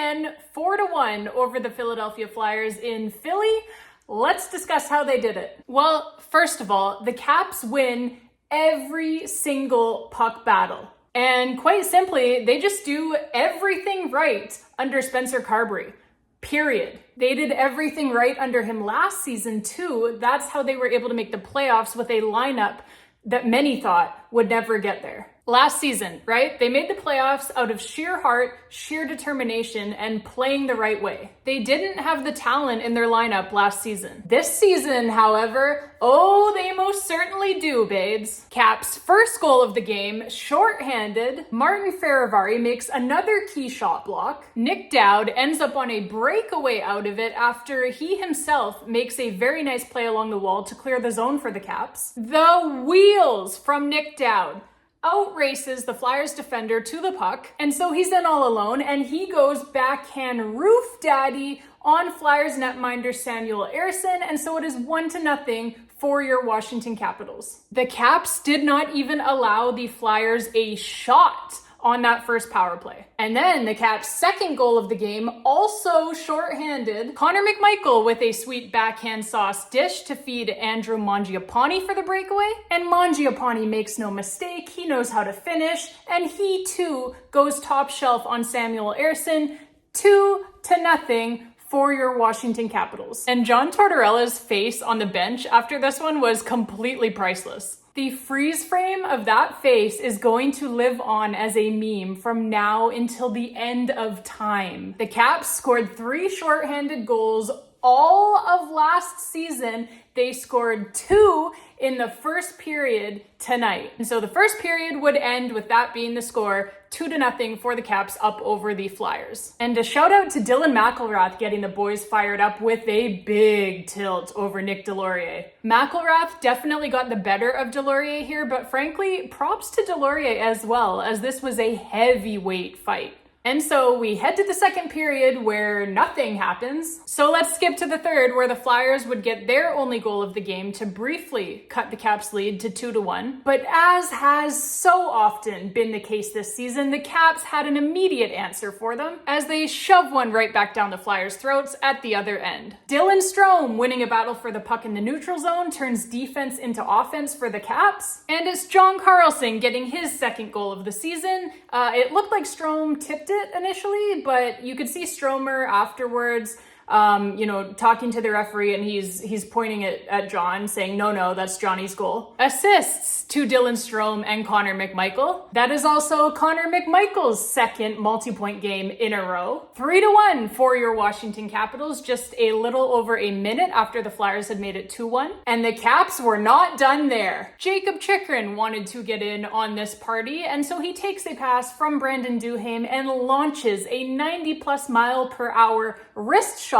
again 4-1 over the Philadelphia Flyers in Philly. Let's discuss how they did it. Well, first of all, the Caps win every single puck battle. And quite simply, they just do everything right under Spencer Carberry. Period. They did everything right under him last season too. That's how they were able to make the playoffs with a lineup that many thought would never get there. Last season, right? They made the playoffs out of sheer heart, sheer determination, and playing the right way. They didn't have the talent in their lineup last season. This season, however, oh, they most certainly do, babes. Caps' first goal of the game, shorthanded. Martin Feravari makes another key shot block. Nick Dowd ends up on a breakaway out of it after he himself makes a very nice play along the wall to clear the zone for the Caps. The wheels from Nick Dowd outraces the Flyers defender to the puck, and so he's then all alone, and he goes backhand roof daddy on Flyers netminder Samuel Ersson, and so it is 1-0 for your Washington Capitals. The Caps did not even allow the Flyers a shot on that first power play. And then the Caps' second goal of the game, also shorthanded. Connor McMichael with a sweet backhand sauce dish to feed Andrew Mangiapane for the breakaway. And Mangiapane makes no mistake. He knows how to finish. And he too goes top shelf on Samuel Ersson. 2-0 for your Washington Capitals. And John Tortorella's face on the bench after this one was completely priceless. The freeze frame of that face is going to live on as a meme from now until the end of time. The Caps scored 3 shorthanded goals all of last season. They scored 2 in the first period tonight. And so the first period would end with that being the score, 2-0 for the Caps up over the Flyers. And a shout out to Dylan McElrath getting the boys fired up with a big tilt over Nick Deslauriers. McElrath definitely got the better of Deslauriers here, but frankly, props to Deslauriers as well, as this was a heavyweight fight. And so we head to the second period where nothing happens. So let's skip to the third, where the Flyers would get their only goal of the game to briefly cut the Caps' lead to 2-1. But as has so often been the case this season, the Caps had an immediate answer for them as they shove one right back down the Flyers' throats at the other end. Dylan Strome winning a battle for the puck in the neutral zone turns defense into offense for the Caps. And it's John Carlson getting his second goal of the season. It looked like Strome tipped it initially, but you could see Stromer afterwards, talking to the referee, and he's pointing it at John, saying, no, that's Johnny's goal. Assists to Dylan Strome and Connor McMichael. That is also Connor McMichael's second multi-point game in a row. 3-1 for your Washington Capitals, just a little over a minute after the Flyers had made it 2-1. And the Caps were not done there. Jakob Chychrun wanted to get in on this party, and so he takes a pass from Brandon Duhaime and launches a 90+ mile per hour wrist shot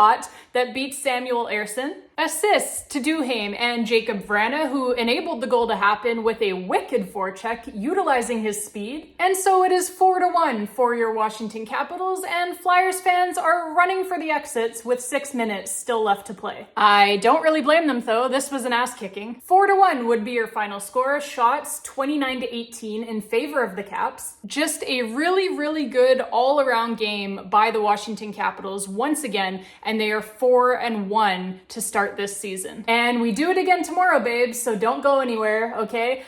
that beats Samuel Ersson. Assists to Duhaime and Jacob Vrana, who enabled the goal to happen with a wicked forecheck, utilizing his speed. And so it is 4-1 for your Washington Capitals, and Flyers fans are running for the exits with 6 minutes still left to play. I don't really blame them though, this was an ass-kicking. 4-1 would be your final score, shots 29-18 in favor of the Caps. Just a really, really good all-around game by the Washington Capitals once again, and they are 4-1 to start this season. And we do it again tomorrow, babes, so don't go anywhere, okay?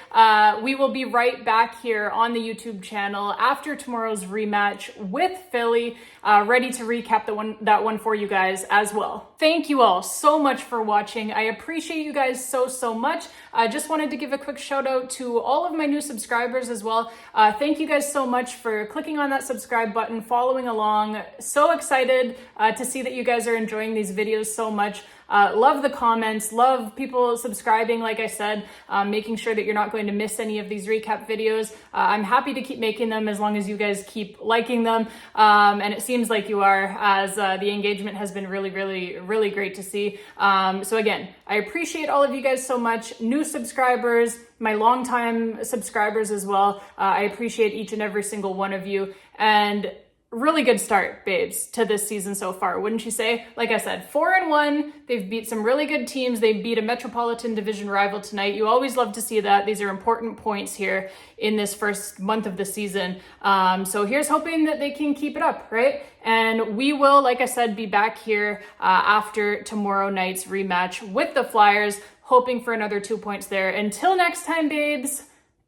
We will be right back here on the YouTube channel after tomorrow's rematch with Philly, ready to recap that one for you guys as well. Thank you all so much for watching. I appreciate you guys so much. I just wanted to give a quick shout out to all of my new subscribers as well. Thank you guys so much for clicking on that subscribe button, following along. So excited to see that you guys are enjoying these videos so much. Love the comments, love people subscribing, like I said, making sure that you're not going to miss any of these recap videos. I'm happy to keep making them as long as you guys keep liking them. And it seems like you are, as the engagement has been really great to see. So again, I appreciate all of you guys so much. New subscribers, my longtime subscribers as well. I appreciate each and every single one of you. And really good start, babes, to this season so far, wouldn't you say? Like I said, 4-1. They've beat some really good teams. They beat a Metropolitan Division rival tonight. You always love to see that. These are important points here in this first month of the season. So here's hoping that they can keep it up, right? And we will, like I said, be back here after tomorrow night's rematch with the Flyers, hoping for another 2 points there. Until next time, babes.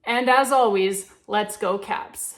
And as always, let's go Caps.